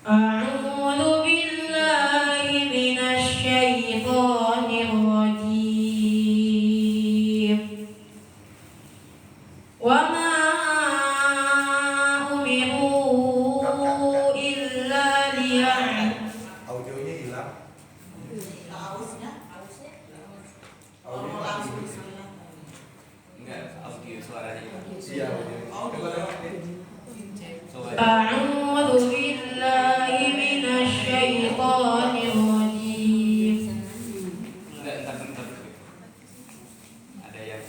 أعوذ بالله من الشيطان الرجيم وما أمروا إلا ليعبدوا Audionya hilang. Enggak, audio suaranya hilang. Iya, audio. أعوذ بالله من الشيطان الرجيم Enggak, entar. Ada yang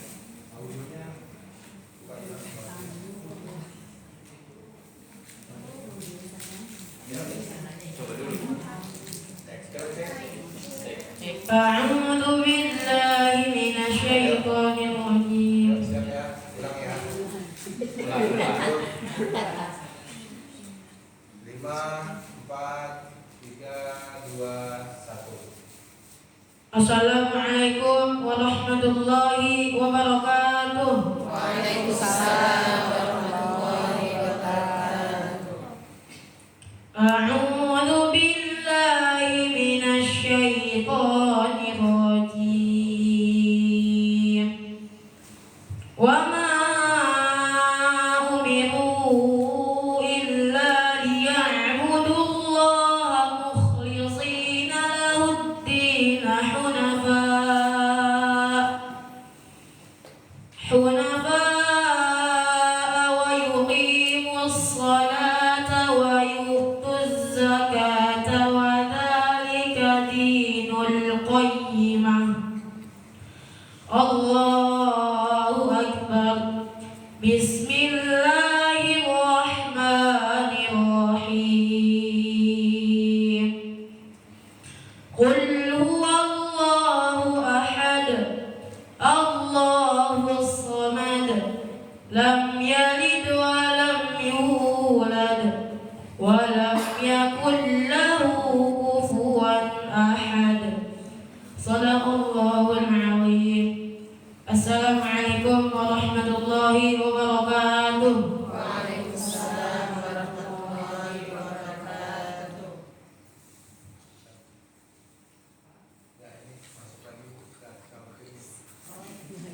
Audionya coba dulu. أعوذ بالله من الشيطان الرجيم siap ya, ulang ya. Ulang. 5, 4, 3, 2, 1. Assalamualaikum warahmatullahi wabarakatuh. Waalaikumsalam warahmatullahi wabarakatuh. A'udzu billahi minasy syaithanir rajim. Wa ma umiru illa liya'budullaha mukhlishina lahud-din hunafa wa yuqimus salata wa yu'tuz zakata wa dzalika dinul qayyimah. Allahu akbar. Bismillahirrahmanirrahim. Qul huwallahu ahad. Allahus samad. Lam yalid wa lam yulad wa lam yakul lahu kufuwan ahad. Shadaqallahul azim. Assalamualaikum warahmatullahi wabarakatuh. Waalaikumsalam warahmatullahi wabarakatuh. Ya, ini masuk lagi udah kamu ini.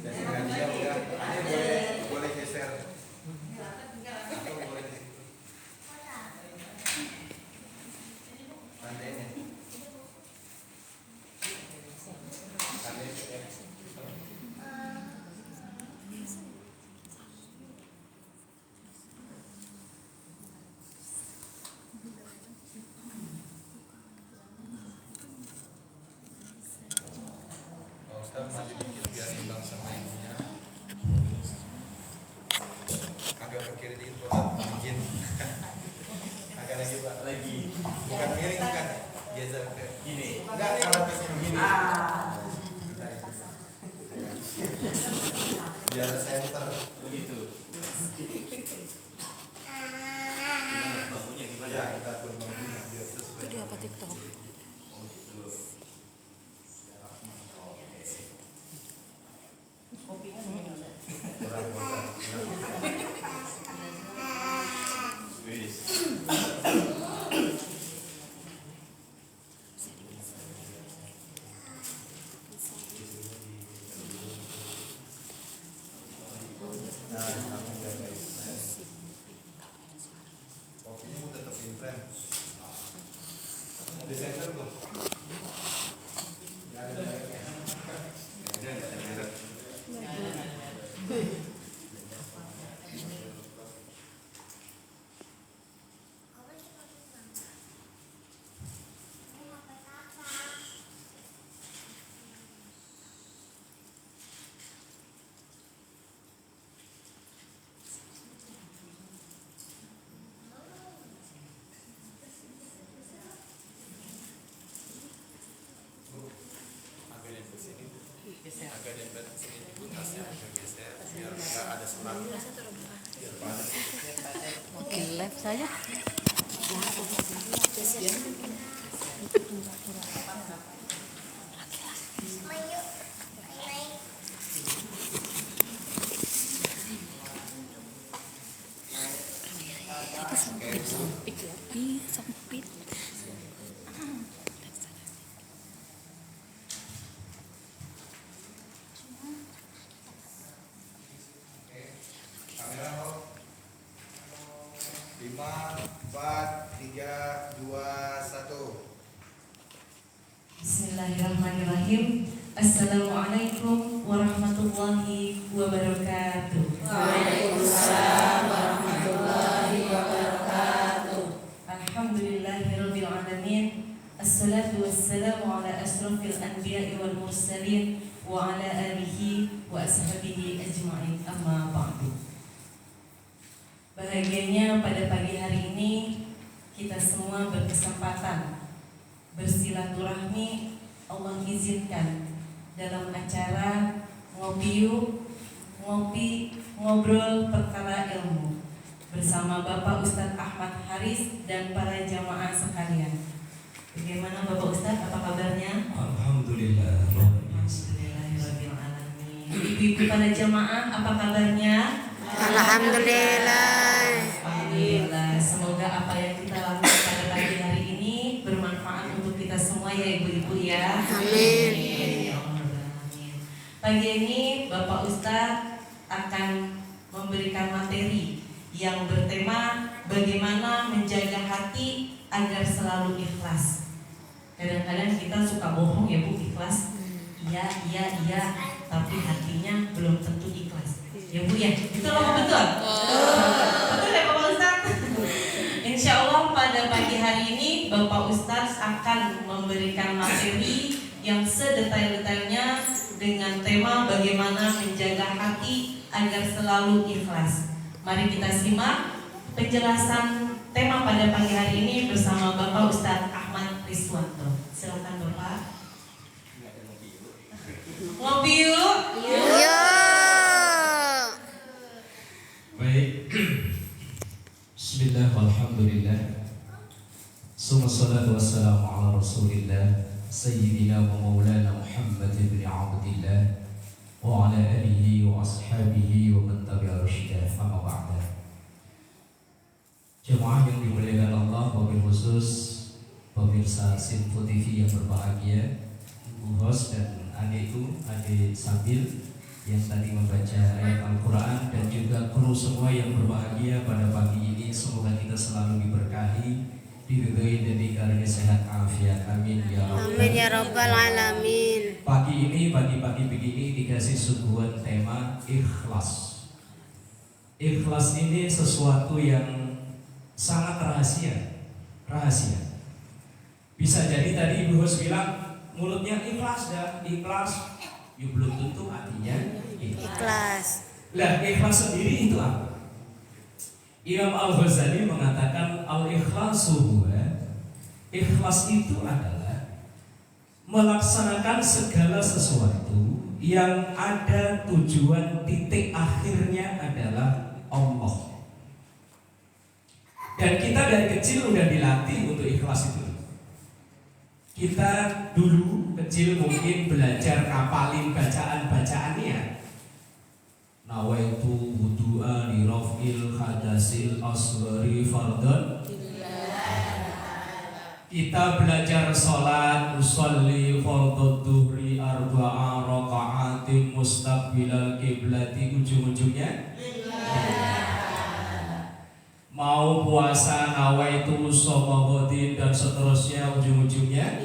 Dan dia udah, ini boleh geser. Atau boleh di situ. Tandanya. Tandanya ya. Pak Ustadz maju dikit biar imbang sama ibunya. Agak ke kiri dikit Pak, mungkin. Agak lagi Pak. Lagi. Bukan miring, bukan. Geser ke Gini. enggak, kalau ke sini begini. Biar center. Begitu. Bangunnya Ya, gimana? kita turun begini biar sesuai. Video apa TikTok? Wis. Nah, kamu jaga itu. Kopinya mau tetap imprint. Di center belum? Nggak ada mereknya. Ada enggak ada merek? Agak dempet sini. Agak dempet sini ibu tasnya agak geser biar nggak ada semak. Biar panas. Oke, live saja. Oke, Ih, sempit. Kamera roll. 5, 4, 3, 2, 1. Bismillahirrahmanirrahim. Assalamualaikum warahmatullahi wabarakatuh. Waalaikumsalam warahmatullahi wabarakatuh. Alhamdulillahirabbil alamin. Assalatu wassalamu ala asrofil anbiya'i wal mursalin wa ala alihi wa ashabihi ajma'in, amma ba'du. Bahagianya pada pagi hari ini kita semua berkesempatan bersilaturahmi. Allah izinkan dalam acara ngopi yuk, ngobrol perkara ilmu bersama Bapak Ustadz Ahmad Haris dan para jamaah sekalian. Bagaimana Bapak Ustadz, apa kabarnya? Alhamdulillah. Alhamdulillahirrahmanirrahim. Ibu-ibu para jamaah, apa kabarnya? Alhamdulillah. Alhamdulillah. Semoga apa yang kita lakukan pada pagi hari ini bermanfaat untuk kita semua ya ibu-ibu ya. Amin. Ya Allah, amin. Pagi ini Bapak Ustadz akan memberikan materi yang bertema bagaimana menjaga hati agar selalu ikhlas. Kadang-kadang kita suka bohong ya Bu, ikhlas. Iya, tapi hatinya belum tentu ikhlas. Ya Bu ya, itu loh betul. Betul ya Bapak Ustadz. Insya Allah pada pagi hari ini Bapak Ustadz akan memberikan materi yang sedetail-detailnya dengan tema bagaimana menjaga hati agar selalu ikhlas. Mari kita simak penjelasan tema pada pagi hari ini bersama Bapak Ustadz Ahmad Riswanto. Silakan Bapak. Ngopi yuk. Baik. Bismillah walhamdulillah. Wassalatu wassalamu ala Rasulillah Sayyidina wa maulana Muhammad ibn Abdillah wa ala alihi wa ashabihi wa man tabi'a rusyidah. Amma ba'da. Jemaah yang dimuliakan Allah, wabil khusus pemirsa Sinfo TV yang berbahagia, Ibu Hos dan adikku, adik Sabil yang tadi membaca ayat Al-Quran, dan juga kru semua yang berbahagia pada pagi ini. Semoga kita selalu diberkahi, diridhoi dan dikarunia sehat afiat. Amin ya Rabbal Amin ya rabbal alamin. Pagi ini, pagi-pagi begini dikasih suguhan tema ikhlas. Ikhlas ini sesuatu yang sangat rahasia. Bisa jadi tadi Ibu Hos bilang mulutnya ikhlas dah, ikhlas. Ya belum tentu artinya Ikhlas. Lah ikhlas sendiri itu apa? Imam Al-Ghazali mengatakan al-ikhlasu ikhlas itu adalah melaksanakan segala sesuatu yang ada tujuan titik akhirnya adalah Allah. Dan kita dari kecil udah dilatih untuk ikhlas itu. Kita dulu kecil mungkin belajar ngapalin bacaan-bacaannya. Nawaitu wudu'a li raf'il hadasil asghari fardhan. Kita belajar sholat usolli fardhu dhuhri arba'a raka'atin mustaqbilal qiblati, ujung-ujungnya mau puasa nawaitu somagodin dan seterusnya, ujung-ujungnya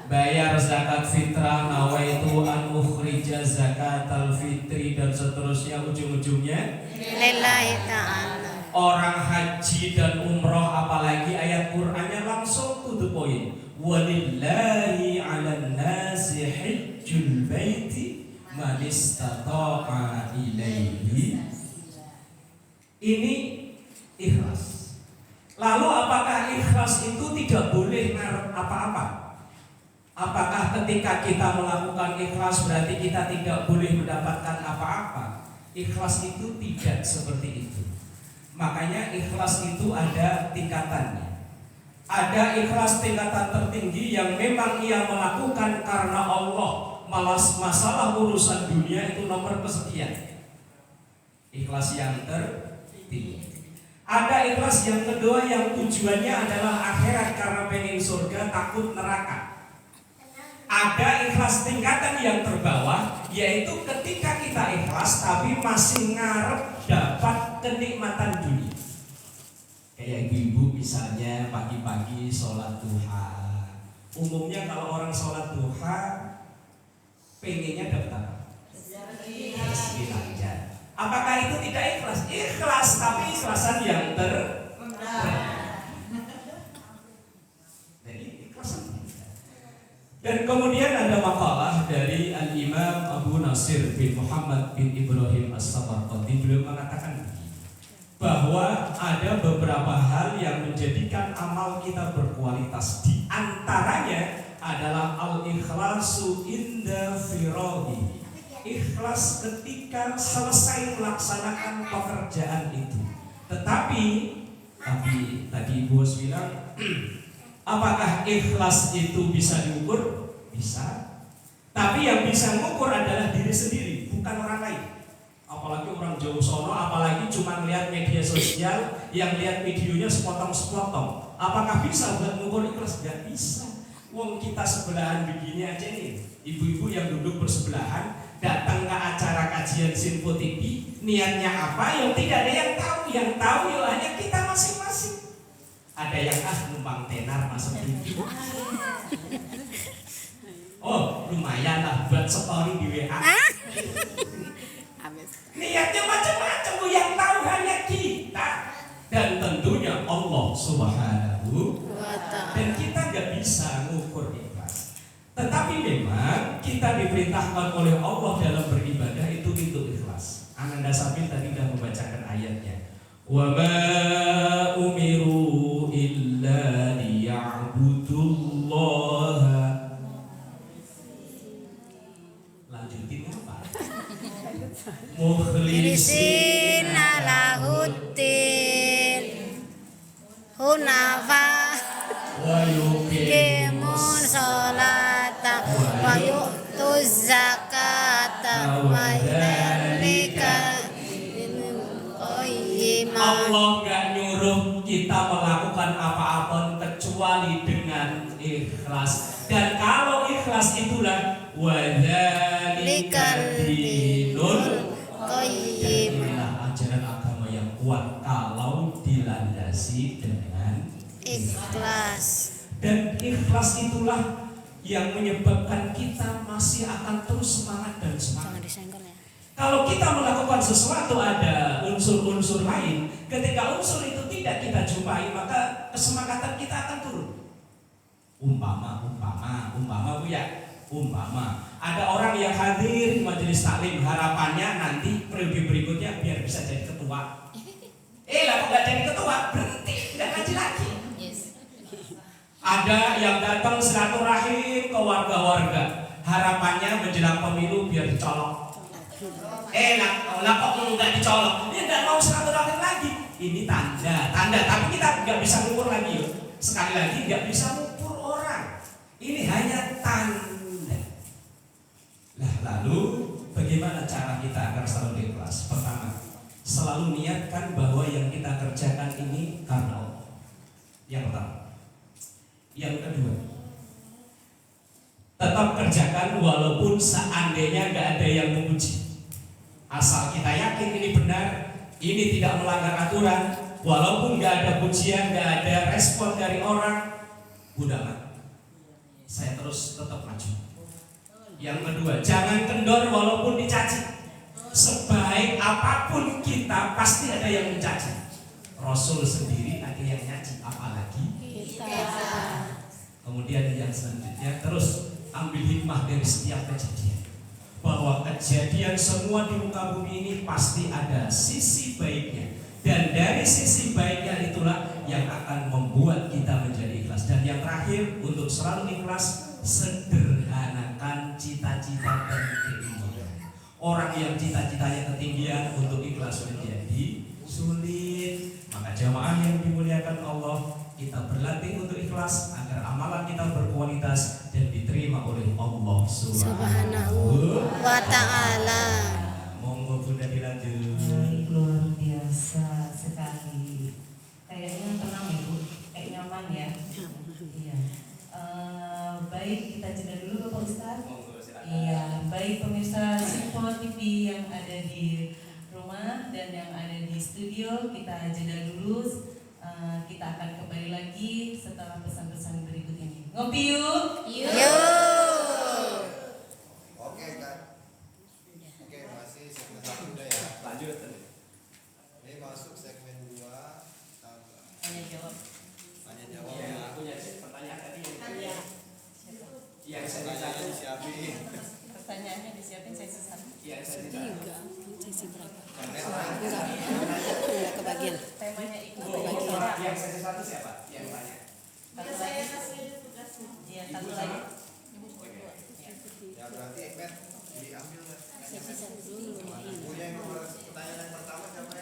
bayar zakat fitrah nawaitu an ukhrija zakatal fitri dan seterusnya, ujung-ujungnya Lillahi ta'ala. orang haji dan umroh apalagi ayat Qur'annya langsung to the point. Walillahi 'alan nasi hajjul baiti man istata'a ilaihi. Ini ikhlas. Lalu apakah ikhlas itu tidak boleh ngarep apa-apa? Apakah ketika kita melakukan ikhlas berarti kita tidak boleh mendapatkan apa-apa? Ikhlas itu tidak seperti itu. Makanya ikhlas itu ada tingkatannya. Ada ikhlas tingkatan tertinggi yang memang ia melakukan karena Allah. Masalah urusan dunia itu nomor kesekian. Ikhlas yang tertinggi. Ada ikhlas yang kedua yang tujuannya adalah akhirat karena pengen surga, takut neraka. Ada ikhlas tingkatan yang terbawah, yaitu ketika kita ikhlas tapi masih ngarep dapat kenikmatan dunia. Kayak ibu-ibu misalnya pagi-pagi sholat duha. Umumnya kalau orang sholat duha pengennya dapat apa? Rezeki lancar. Apakah itu tidak ikhlas? Ikhlas, tapi ikhlasan yang jadi ikhlasan. Dan kemudian ada makalah dari Al-Imam Abu Nasir bin Muhammad bin Ibrahim As-Samarqandi. Beliau mengatakan bahwa ada beberapa hal yang menjadikan amal kita berkualitas. Di antaranya adalah al-ikhlasu inda firaghi. Ikhlas ketika selesai melaksanakan pekerjaan itu. Tetapi tadi Ibu Bos bilang, apakah ikhlas itu bisa diukur? Bisa. Tapi yang bisa mengukur adalah diri sendiri, bukan orang lain. Apalagi orang jauh sono, apalagi cuma lihat media sosial, yang lihat videonya sepotong-sepotong. Apakah bisa buat mengukur ikhlas? Gak bisa. Wong kita sebelahan begini aja nih, ibu-ibu yang duduk bersebelahan datang ke acara kajian Sinfo TV, niatnya apa? Yang tidak ada yang tahu ya hanya kita masing-masing. Ada yang numpang tenar masuk TV. Oh, lumayan lah buat story di WA. Niatnya macam-macam, yang tahu hanya kita dan tentunya Allah Subhanahu wa Ta'ala. Dan kita nggak bisa ngukur ikhlas. Tetapi memang kita diperintahkan oleh Allah dalam beribadah itu ikhlas. Ananda Sabil tadi sudah membacakan ayatnya. Wa ma umiru illa liya'budullaha. Lanjutin apa? Mukhlisina lahuddin hunafa Wa yuqimun sholata wa yu'tuz zakata wa dzalika qayyimah. Allah gak nyuruh kita melakukan apa-apa kecuali dengan ikhlas. Dan kalau ikhlas itulah wadzalika dinul qayyim. Inilah ajaran agama yang kuat kalau dilandasi dengan Ikhlas. Dan ikhlas itulah yang menyebabkan kita masih akan terus semangat dan Jangan semangat. disenggol ya. Kalau kita melakukan sesuatu ada unsur-unsur lain, ketika unsur itu tidak kita jumpai, maka kesemangatan kita akan turun. Umpama Bu ya, ada orang yang hadir di majelis taklim, harapannya nanti periode berikutnya biar bisa jadi ketua. Lah kok gak jadi ketua, berhenti, tidak ngaji lagi. Ada yang datang silaturahim ke warga-warga, harapannya menjelang pemilu biar dicolok. Lah kok nggak dicolok? Dia nggak mau silaturahim lagi. Ini tanda. Tapi kita nggak bisa ngukur lagi yuk. Sekali lagi nggak bisa ngukur orang. Ini hanya tanda. Nah lalu bagaimana cara kita agar selalu ikhlas? Pertama, selalu niatkan bahwa yang kita kerjakan ini karena Allah. Yang pertama. Yang kedua, tetap kerjakan walaupun seandainya nggak ada yang memuji. Asal kita yakin ini benar, ini tidak melanggar aturan, walaupun nggak ada pujian, nggak ada respon dari orang, udah mah, saya terus tetap maju. Yang kedua, jangan kendor walaupun dicaci. Sebaik apapun kita pasti ada yang mencaci. Rasul sendiri ada yang nyaci, apalagi kita. Kemudian yang selanjutnya terus ambil hikmah dari setiap kejadian, bahwa kejadian semua di muka bumi ini pasti ada sisi baiknya, dan dari sisi baiknya itulah yang akan membuat kita menjadi ikhlas. Dan yang terakhir, untuk selalu ikhlas, sederhanakan cita-cita dan keinginan. Orang yang cita-citanya ketinggian untuk ikhlas menjadi sulit. Maka jamaah yang dimuliakan Allah, kita berlatih untuk ikhlas agar amalan kita berkualitas dan diterima oleh Allah Subhanahu wa Ta'ala. Monggo Bunda dilanjut. Luar biasa sekali. aman ya. Iya. Baik, kita jeda dulu Bapak Ustadz. Monggo silakan. Iya, baik pemirsa Simpo TV yang ada di rumah dan yang ada di studio, kita jeda dulu. Kita akan kembali lagi setelah pesan-pesan berikut ini. Ngopi yuk. Yuk. Oke kan. Oke, masih segmen 1 udah ya. Lanjut. Ini masuk segmen 2. Tanya jawab. Tanya jawab Iya, ya. aku jadi pertanyaan tadi. Iya. Iya, saya Pertanyaannya satu. disiapin. Pertanyaannya disiapin saya susah. Iya, saya Sesi berapa? Kamera. Enggak kebagian. Temanya ikut. Yang sesi satu siapa? Yang tanya. Satu lagi. Iya, satu lagi. Ya berarti Ekmet diambil kan. Sesi satu dulu. Punya yang nomor pertanyaan yang pertama siapa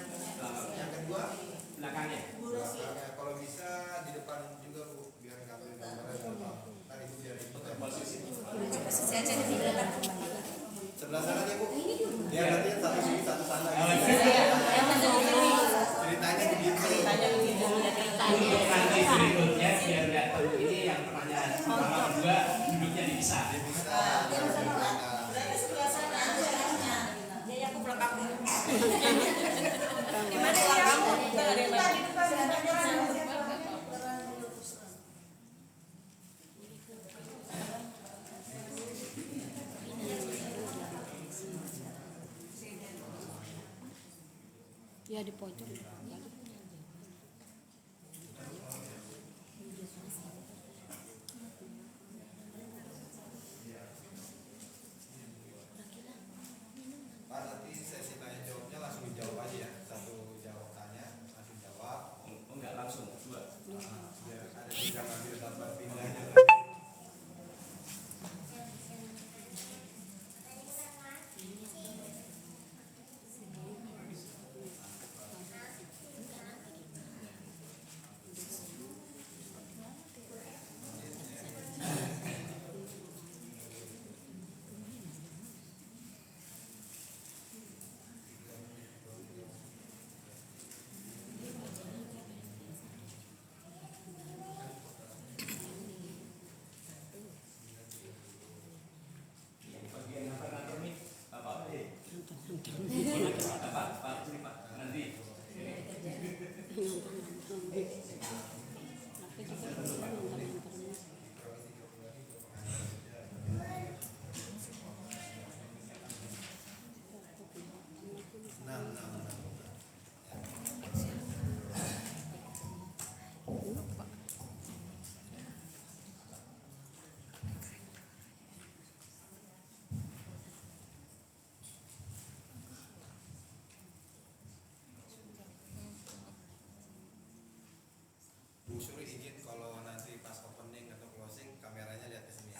yang kedua? Belakangnya. Belakangnya. Kalau bisa di depan juga Bu, biar ngambil gambarnya gampang. Ntar Ibu biar ibu Posisi. Sesi aja di belakang. sebelah sana ya Bu. Biar nanti satu sini satu sana. Ceritanya begitu. Tanya begitu. Untuk nanti berikutnya biar nggak tahu ini yang pertanyaan pertama kedua duduknya dipisah. Ya di pojok. Pak, nanti sesi tanya jawabnya langsung dijawab aja ya. Satu jawab tanya, langsung jawab. Oh, enggak langsung. Dua. Biar ada bisa ngambil gambar pindahnya. Yang bagian apa nanti nih? Bapak deh. Pak, sini Pak. Nanti. Nah. Bu Suri izin kalau nanti pas opening atau closing kameranya lihat ke sini.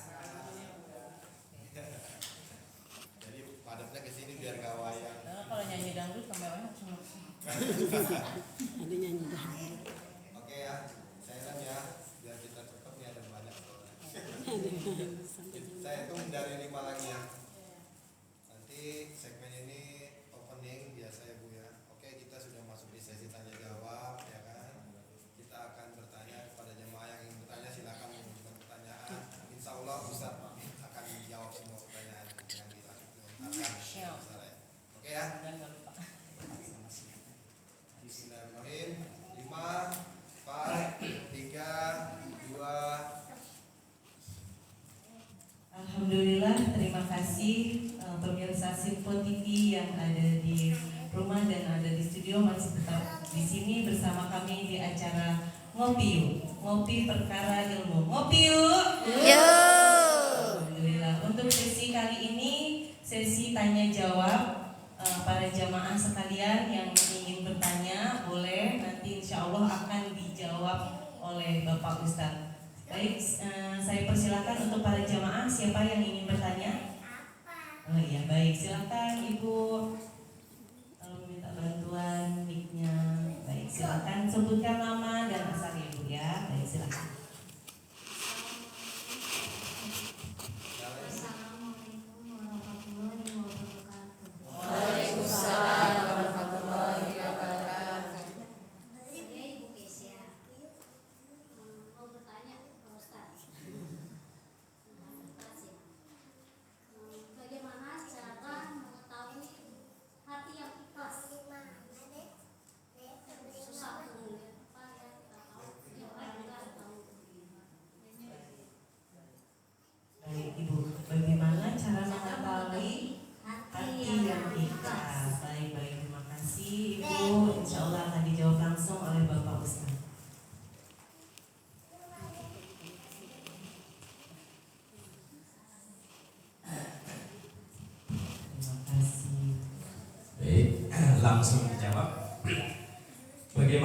Jadi padatnya ke sini biar gak wayang. Kalau nyanyi dangdut kameranya cuma. Ada nyanyi dangdut. Oke ya, saya lihat ya, biar kita cepet nih ada banyak soalnya. Saya hitung dari 5 lagi ya. Nanti segmen ini opening biasa ya Bu ya. Oke, kita sudah masuk di sesi tanya jawab ya kan. Kita akan bertanya kepada jemaah yang ingin bertanya, silakan mengajukan pertanyaan. Insya Allah Ustaz akan menjawab semua pertanyaan yang dilakukan. Oke ya. Dan nggak lupa. Bismillahirrahmanirrahim. 5, 4, 3, 2. Alhamdulillah, terima kasih pemirsa Simpo TV yang ada di rumah dan ada di studio masih tetap di sini bersama kami di acara Ngopi Yuk, Ngopi Perkara Ilmu. Ngopi yuk. Alhamdulillah. Untuk sesi kali ini sesi tanya jawab. Para jamaah sekalian yang ingin bertanya boleh, nanti insya Allah akan dijawab oleh Bapak Ustadz. Baik, saya persilakan untuk para jamaah, siapa yang ingin bertanya? Oh iya, baik, silakan Ibu. Kalau minta bantuan mic-nya, baik, silakan sebutkan nama dan asal Ibu ya. Baik, silakan.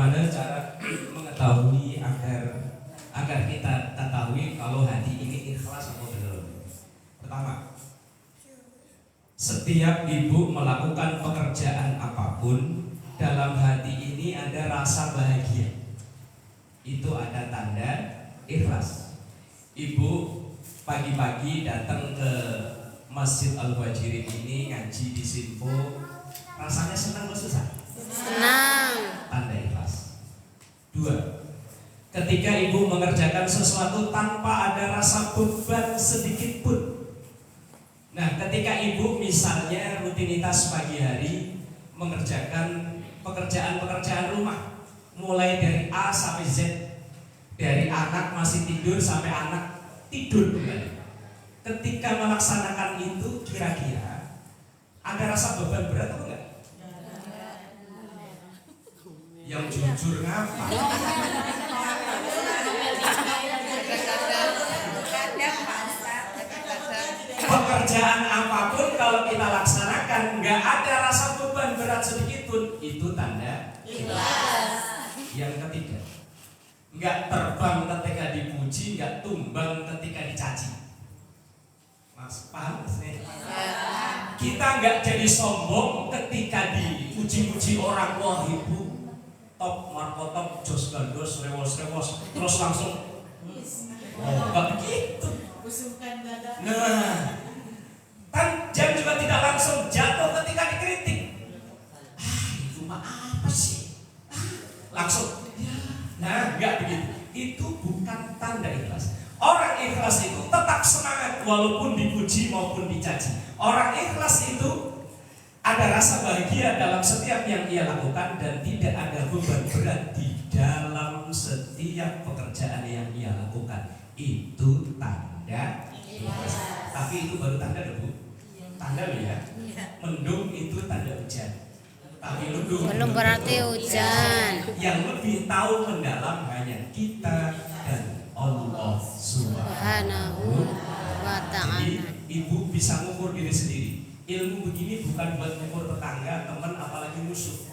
bagaimana cara mengetahui agar kita ketahui kalau hati ini ikhlas atau belum? Pertama, setiap ibu melakukan pekerjaan apapun, dalam hati ini ada rasa bahagia. Itu ada tanda ikhlas. Ibu pagi-pagi datang ke Masjid Al-Wajirin ini ngaji di Simpo, rasanya senang atau susah? Senang. Tanda ikhlas. 2. Ketika ibu mengerjakan sesuatu tanpa ada rasa beban sedikit pun. Nah, ketika ibu misalnya rutinitas pagi hari mengerjakan pekerjaan-pekerjaan rumah, mulai dari A sampai Z, dari anak masih tidur sampai anak tidur kembali. Ketika melaksanakan itu, kira-kira ada rasa beban berat atau enggak? Yang jujur ngapa? Pekerjaan apapun kalau kita laksanakan nggak ada rasa beban berat sedikit pun, itu tanda ikhlas. Yang ketiga, nggak terbang ketika dipuji, nggak tumbang ketika dicaci. Mas paham nih? Kita nggak jadi sombong ketika dipuji-puji orang. Wah ibu top, markotop, jos gandos, rewos, terus langsung nggak begitu. Nah, kan jam juga tidak langsung jatuh ketika dikritik. Itu mah apa sih? Langsung. Nah, nggak begitu. Itu bukan tanda ikhlas. Orang ikhlas itu tetap semangat walaupun dipuji maupun dicaci. Orang ikhlas itu ada rasa bahagia dalam setiap yang ia lakukan dan tidak ada beban berat di dalam setiap pekerjaan yang ia lakukan. Itu tanda ikhlas. Tapi itu baru tanda loh Bu. Tanda loh ya. Mendung itu tanda hujan. Tapi mendung Belum berarti hujan. Yang lebih tahu mendalam hanya kita dan Allah Subhanahu wa ta'ala. Jadi ibu bisa mengukur diri sendiri. Ilmu begini bukan buat mengukur tetangga, teman, apalagi musuh.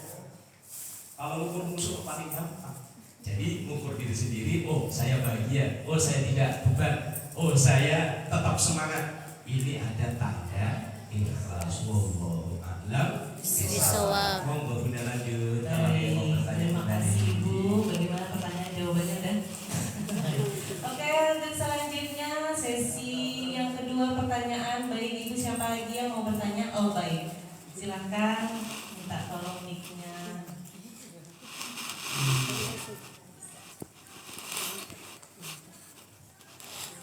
Kalau mengukur musuh paling gampang. Jadi mengukur diri sendiri. Oh saya bahagia. Oh saya tidak beban. Oh saya tetap semangat. Ini ada tanda ikhlas. Wallahu a'lam Bisawab. Monggo Bunda lanjut. Kalau ada mau bertanya Terima Bunda kasih nih. Ibu. Bagaimana pertanyaan jawabannya dan? Oke, untuk selanjutnya sesi yang kedua pertanyaan. Baik Ibu, siapa lagi yang mau bertanya? Oh baik, silahkan minta tolong mic-nya.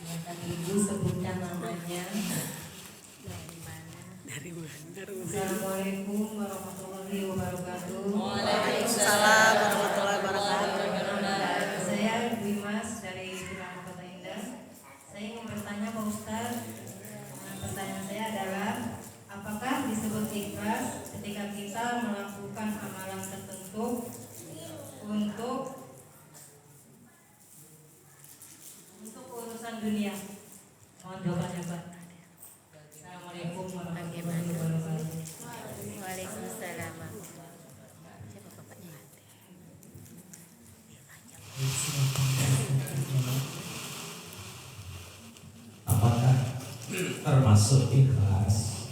Silakan Ibu sebutkan namanya. Assalamualaikum warahmatullahi wabarakatuh. Waalaikumsalam warahmatullahi wabarakatuh. Saya Dimas dari Bilangan Kota Indah. Saya ingin bertanya Pak Ustaz. Pertanyaan saya adalah, apakah disebut ikhlas ketika kita melakukan amalan tertentu untuk urusan dunia? Mohon jawabannya Pak. Assalamualaikum warahmatullahi wabarakatuh. Waalaikumsalam. Apakah termasuk ikhlas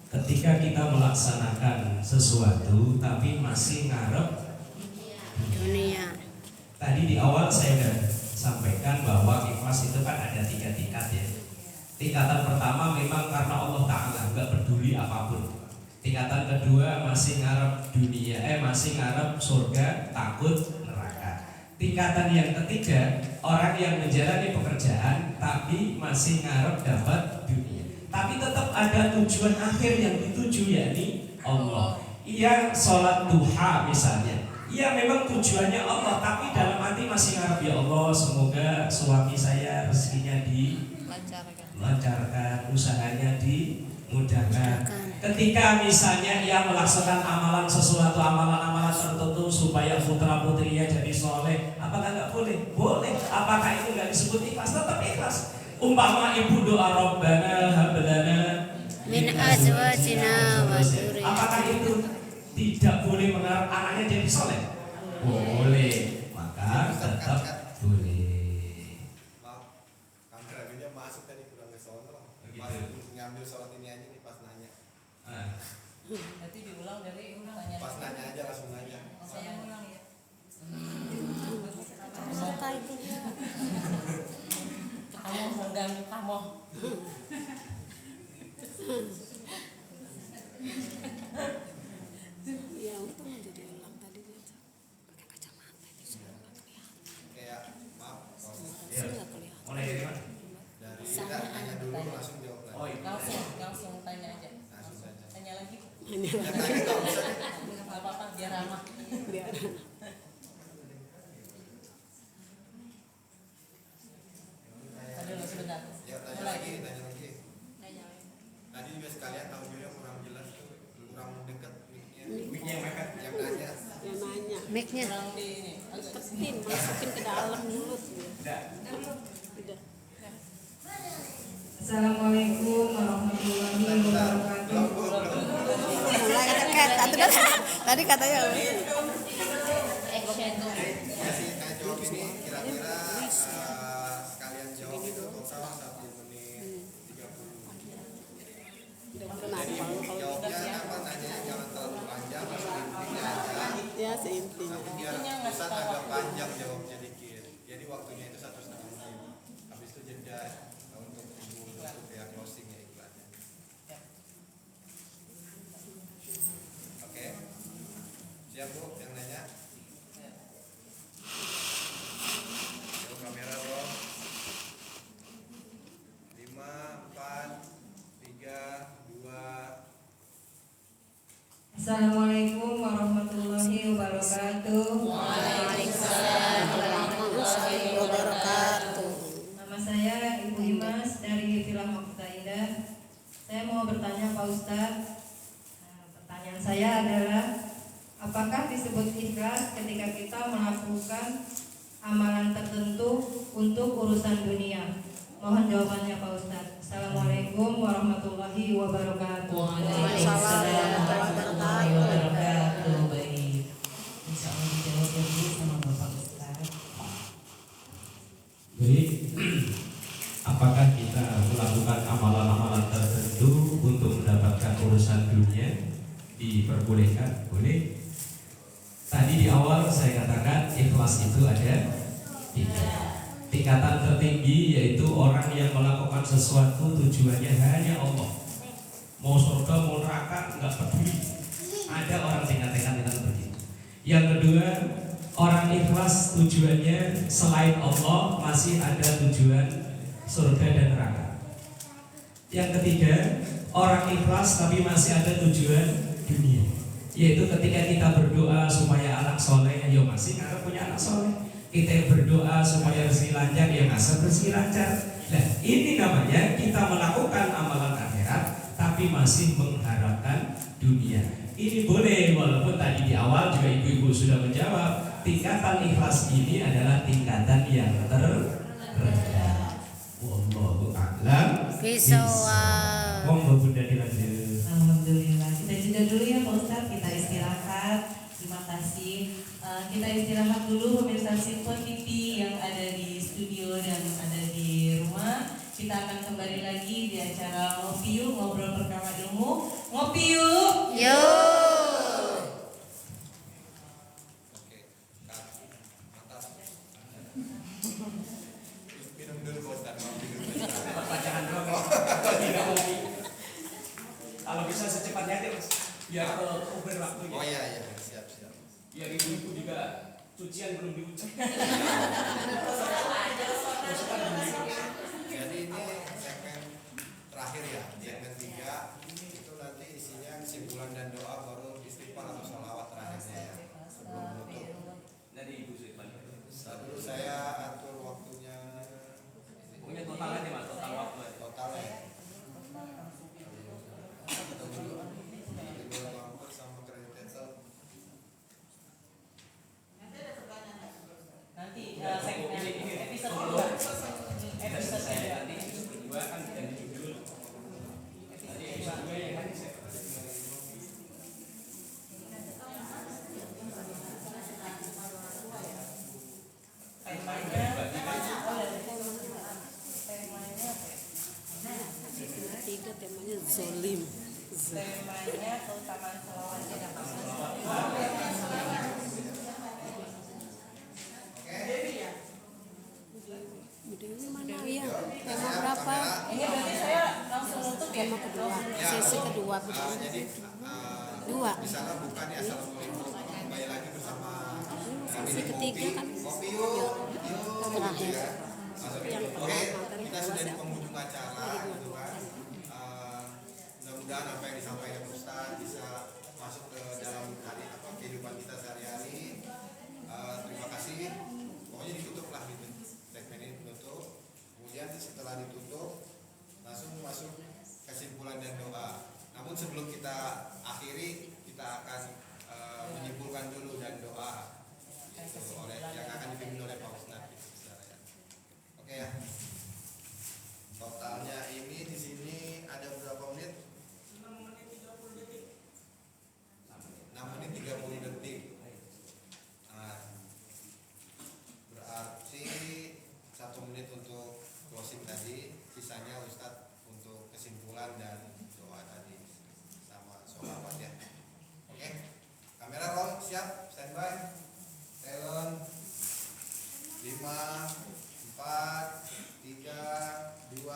ketika kita melaksanakan sesuatu tapi masih ngarep Dunia. Tadi di awal saya sudah sampaikan bahwa ikhlas itu kan ada 3 tingkat ya. Tingkatan pertama memang karena Allah Ta'ala nggak peduli apapun. Tingkatan kedua masih ngarep dunia, masih ngarep surga, takut neraka. Tingkatan yang ketiga, orang yang menjalani pekerjaan tapi masih ngarep dapat dunia, tapi tetap ada tujuan akhir yang dituju, yakni Allah. Ia sholat duha misalnya, ia memang tujuannya Allah, tapi dalam hati masih ngarep, ya Allah semoga suami saya rezekinya dilancarkan, usahanya dimudahkan. Ketika misalnya ia melaksanakan amalan sesuatu, amalan-amalan tertentu supaya putra putrinya jadi soleh, apakah nggak boleh? Boleh. Apakah itu nggak disebut ikhlas? Tetap ikhlas. Umpama ibu doa Rabbana hab lana Min azwajina wa dzurriyyatina. apakah itu tidak boleh mengharap anaknya jadi soleh? boleh, maka tetap boleh. Maaf, kameraменnya masuk tadi kurang ke sono. Begitu. Pas ngambil sholat ini aja nih pas nanya. Ah, Nanti diulang dari tanya. Pas nanya aja langsung nanya. Saya ulang ya. Kamu mengganggu kamu. Ya untung aja diulang tadi dia pakai kacamata itu semua nggak kelihatan. Kayak maaf, kalau iya. Nggak kelihatan. Mulai dari mana? dari kita tanya dulu langsung jawab lagi. Oh, iya. Langsung tanya aja. Langsung saja. Tanya lagi. Ya, tanya nggak usah. Nggak apa-apa biar ramah. Biar Aduh, sebentar. Ya tanya Mulai. lagi, tanya lagi. Tadi juga sekalian audionya kurang jelas, kurang dekat mic-nya. Mic-nya yang mepet. Yang nanya. yang nanya. Mic-nya Kurang di ini. Agak tekin, masukin ke dalam mulut. Udah. Udah. Assalamualaikum warahmatullahi wabarakatuh. Mulai dekat. Tadi katanya action tuh. Ya sih, saya jawab ini kira-kira sekalian jawab itu total 1 menit 30. udah kenapa kalau Jawabnya apa nanya jangan terlalu panjang, langsung intinya aja. ya seintinya. Tapi biar Ustaz agak panjang jawabnya dikit. Jadi waktunya itu 1,5 menit. Habis itu jeda untuk ibu untuk ya closing ya iklannya. Oke. Siap Bu yang nanya? Jauh kamera dong. 5, 4, 3, 2. Assalamualaikum warahmatullahi wabarakatuh. Waalaikumsalam warahmatullahi wabarakatuh. Nama saya Ibu Imas dari Hifzilah Mahfuza Indah. Saya mau bertanya Pak Ustadz. Pertanyaan saya adalah, apakah disebut ikhlas ketika kita melakukan amalan tertentu untuk urusan dunia? Mohon jawabannya Pak Ustadz. Assalamualaikum warahmatullahi wabarakatuh. Waalaikumsalam warahmatullahi wabarakatuh. Baik. Insya Allah dijawab dulu sama Bapak Ustaz. Jadi, apakah kita melakukan amalan-amalan tertentu untuk mendapatkan urusan dunia? Diperbolehkan, boleh. Tadi di awal saya katakan ikhlas itu ada 3. Tingkatan tertinggi yaitu orang yang melakukan sesuatu tujuannya hanya Allah. Mau surga, mau neraka, nggak peduli. Ada orang tingkat-tingkat begitu. Yang kedua, orang ikhlas tujuannya selain Allah masih ada tujuan surga dan neraka. Yang ketiga, orang ikhlas tapi masih ada tujuan dunia. Yaitu ketika kita berdoa supaya anak soleh, ya masih nggak punya anak soleh. Kita berdoa supaya rezeki lancar, ya masa rezeki lancar. Nah, ini namanya kita melakukan amalan akhirat tapi masih mengharapkan dunia. Ini boleh, walaupun tadi di awal juga ibu-ibu sudah menjawab, tingkatan ikhlas ini adalah tingkatan yang terendah. Wallahu a'lam Bisawab. Monggo Bunda dilanjut. Alhamdulillah. Kita jeda dulu ya Pak Ustadz. Kita istirahat. Terima kasih. Kita istirahat dulu pemirsa Simpon TV yang ada di studio dan ada di rumah. Kita akan kembali lagi di acara Ngopi Yuk, ngobrol perkara ilmu. Ngopi yuk. Yuk. Oke. Mantap. Minum dulu Pak Ustaz, ngopi dulu. Bacaan doang. Tidak ngopi. Kalau bisa secepatnya aja Mas. Biar Uber waktunya. Oh iya iya, siap. Biar ibu-ibu juga cucian belum diucap. Jadi ini segmen terakhir ya, segmen 3 itu nanti isinya kesimpulan dan doa baru istighfar atau sholawat terakhirnya ya. Sebelum menutup. Dari ibu Sitman. Lalu saya atur waktunya. Pokoknya total aja Mas, total waktu aja. Total ya. Tinggal bumper sama kredit cancel. Nanti Temanya apa ya? Tiga temanya zolim. Temanya keutamaan selawat ya dapat. Bu Dewi mana ya? Tema berapa? Ini berarti saya langsung nutup ya. Tema kedua. Sesi kedua Bu Dewi. Jadi Dua. di sana bukan ya, assalamualaikum. Kembali lagi bersama Sesi ketiga kan Kopi yuk, terakhir. ya. Masuk. Yang Oke, pertama kita sudah di penghujung acara gitu kan. Mudah-mudahan apa yang disampaikan Ustaz bisa masuk ke dalam kehidupan kita sehari-hari. Terima kasih. Pokoknya ditutup lah gitu. Segmen ini ditutup. Kemudian setelah ditutup langsung masuk kesimpulan dan doa. Namun sebelum kita akhiri, kita akan menyimpulkan dulu dan doa gitu, yang akan dipimpin oleh Pak Ustadz gitu, ya. Oke ya. Totalnya ini di sini ada berapa menit? 6 menit 30 detik. Nah, berarti 1 menit untuk closing tadi, sisanya Ustadz untuk kesimpulan dan doa tadi sama sholawat ya. Oke, kamera roll siap, standby, talent 5, 4, 3, 2.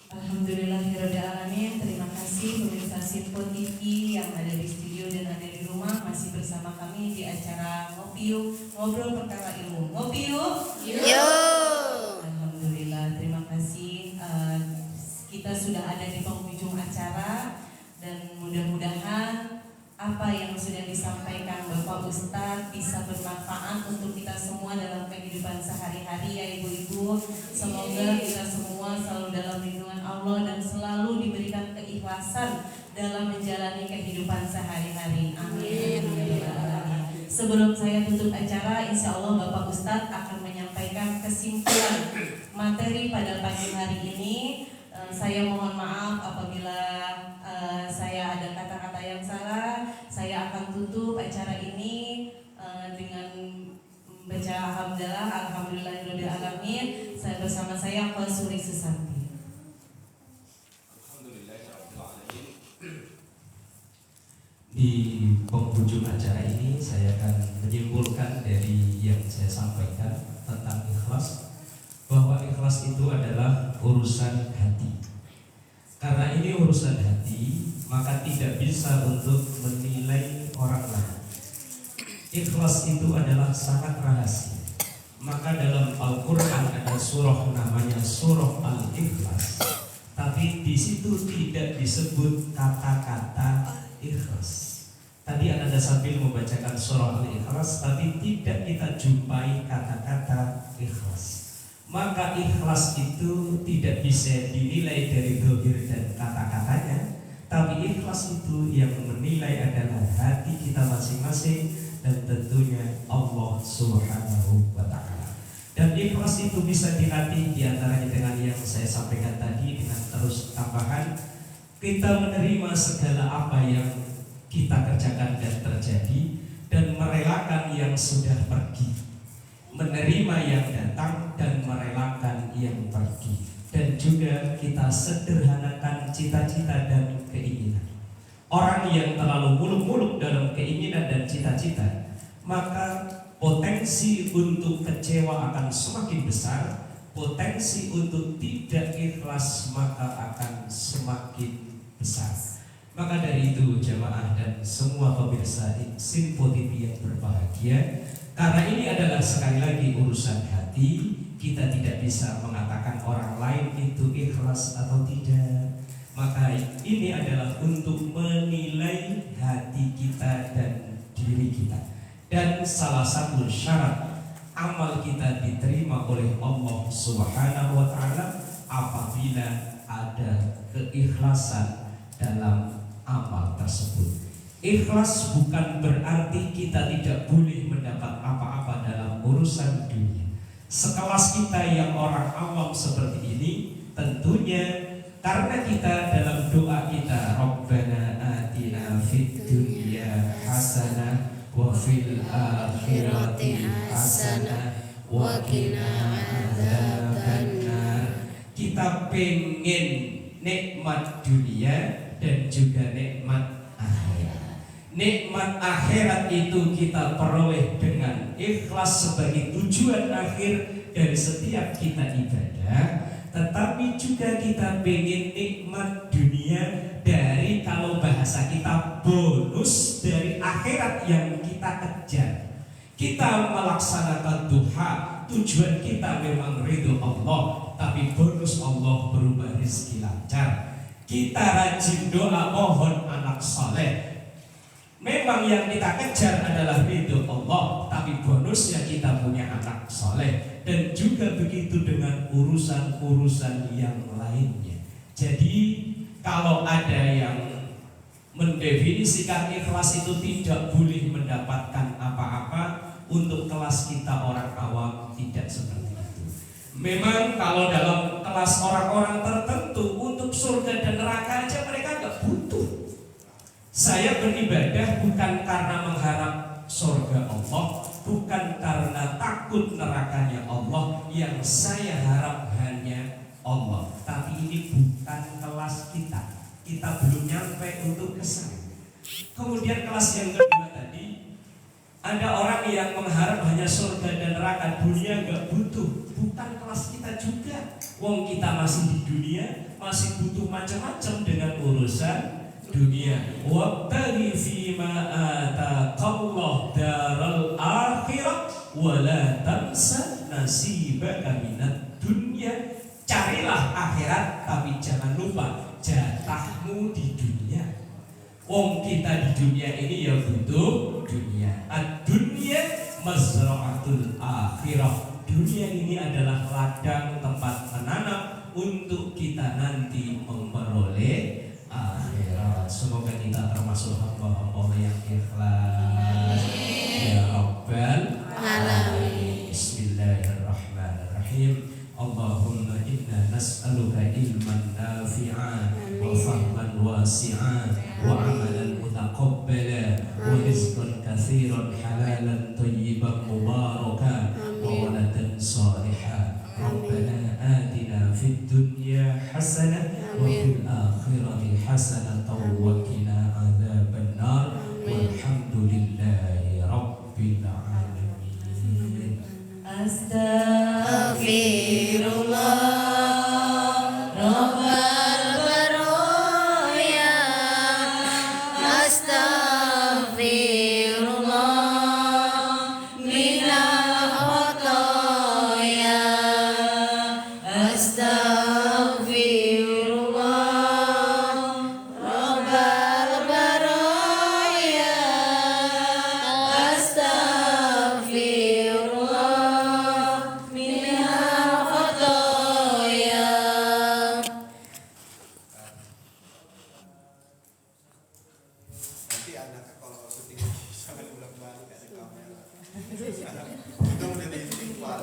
Alhamdulillahirrahmanirrahim. Terima kasih pemirsa Sinpo TV yang ada di studio dan ada di rumah masih bersama kami di acara Ngopi Yuk, Ngobrol Perkara Ilmu. Ngopi Yuk. Alhamdulillah, terima kasih. Kita sudah ada di penghujung acara dan mudah-mudahan apa yang sudah disampaikan Bapak Ustadz bisa bermanfaat untuk kita semua dalam kehidupan sehari-hari ya ibu-ibu. Semoga kita semua selalu dalam lindungan Allah dan selalu diberikan keikhlasan dalam menjalani kehidupan sehari-hari. Amin. Sebelum saya tutup acara, insya Allah Bapak Ustadz akan menyampaikan kesimpulan materi pada pagi hari ini. Saya mohon maaf apabila saya ada kata-kata yang salah. Saya akan tutup acara ini dengan membaca Alhamdulillahirabbil alamin. Saya bersama saya Suri Susanti. Di penghujung acara ini saya akan menyimpulkan dari yang saya sampaikan tentang ikhlas, bahwa ikhlas itu adalah urusan hati. Karena ini urusan hati, maka tidak bisa untuk menilai orang lain. Ikhlas itu adalah sangat rahasia. Maka dalam Al-Quran ada surah namanya surah Al-Ikhlas, tapi di situ tidak disebut kata-kata ikhlas. Tadi Anda sambil membacakan surah Al-Ikhlas, tapi tidak kita jumpai kata-kata ikhlas. Maka ikhlas itu tidak bisa dinilai dari zahir dan kata-katanya, tapi ikhlas itu yang menilai adalah hati kita masing-masing dan tentunya Allah Subhanahu wa Ta'ala. Dan ikhlas itu bisa dilatih diantaranya dengan yang saya sampaikan tadi, dengan terus tambahan kita menerima segala apa yang kita kerjakan dan terjadi, dan merelakan yang sudah pergi, menerima yang datang dan merelakan yang pergi, dan juga kita sederhanakan cita-cita dan keinginan. Orang yang terlalu muluk-muluk dalam keinginan dan cita-cita, maka potensi untuk kecewa akan semakin besar, potensi untuk tidak ikhlas maka akan semakin besar. Maka dari itu jamaah dan semua pemirsa Sinpo TV yang berbahagia, karena ini adalah sekali lagi urusan hati, kita tidak bisa mengatakan orang lain itu ikhlas atau tidak. Maka ini adalah untuk menilai hati kita dan diri kita. Dan salah satu syarat amal kita diterima oleh Allah Subhanahu wa Ta'ala apabila ada keikhlasan dalam amal tersebut. Ikhlas bukan berarti kita tidak boleh mendapat apa-apa dalam urusan dunia. Sekelas kita yang orang awam seperti ini, tentunya karena kita dalam doa kita Rabbana atina fid dunya hasanah wa fil akhirati hasanah wa qina adzabannar. Kita pengen nikmat dunia dan juga nikmat akhirat. Nikmat akhirat itu kita peroleh dengan ikhlas sebagai tujuan akhir dari setiap kita ibadah, tetapi juga kita pengen nikmat dunia dari, kalau bahasa kita, bonus dari akhirat yang kita kejar. Kita melaksanakan duha, tujuan kita memang ridho Allah, tapi bonus Allah berupa rezeki lancar. Kita rajin doa mohon anak saleh, memang yang kita kejar adalah ridho Allah, tapi bonusnya kita punya anak saleh. Dan juga begitu dengan urusan-urusan yang lainnya. Jadi kalau ada yang mendefinisikan ikhlas itu tidak boleh mendapatkan apa-apa, untuk kelas kita orang awam tidak seperti itu. Memang kalau dalam kelas orang-orang tertentu untuk surga dan neraka aja mereka nggak butuh. Saya beribadah bukan karena mengharap surga Allah, bukan karena takut nerakanya Allah. Yang saya harap hanya Allah. Tapi ini bukan kelas kita. Kita belum nyampe untuk kesana. Kemudian kelas yang kedua tadi, ada orang yang mengharap hanya surga dan neraka, dunia nggak butuh. Bukan kelas kita juga. Wong kita masih di dunia, masih butuh macam-macam dengan urusan dunia. Wabtaghi fima ataqallahu daral akhirah wa la tansa nasibaka minad dunya. Carilah akhirat tapi jangan lupa jatahmu di dunia. Wong kita di dunia ini ya butuh dunia. Ad-dunya mazra'atul akhirah. Dunia ini adalah ladang tempat menanam untuk kita nanti memperoleh akhirat. Semoga kita termasuk hamba-hamba yang ikhlas. Ya Rabbal alamin. Bismillahirrahmanirrahim. Allahumma inna nas'aluka ilman nafi'an wa fahman wasi'an wa amalan mutaqabbala wa rizqan katsiran halalan thayyiban mubarakan wa waladan salihan. Rabbana atina fid dunya hasanah wa fil akhirati hasanah wa qina adzabannar. Walhamdulillahi rabbil alamin. Astaghfirullah Rabbal baraya. Astaghfirullah minal khotoya. Astaghfirullah Rabbal baraya. Astaghfirullah minal khotoya. Nanti anaknya kalau syuting sampai ulang balik ada kamera. Itu udah di istighfar.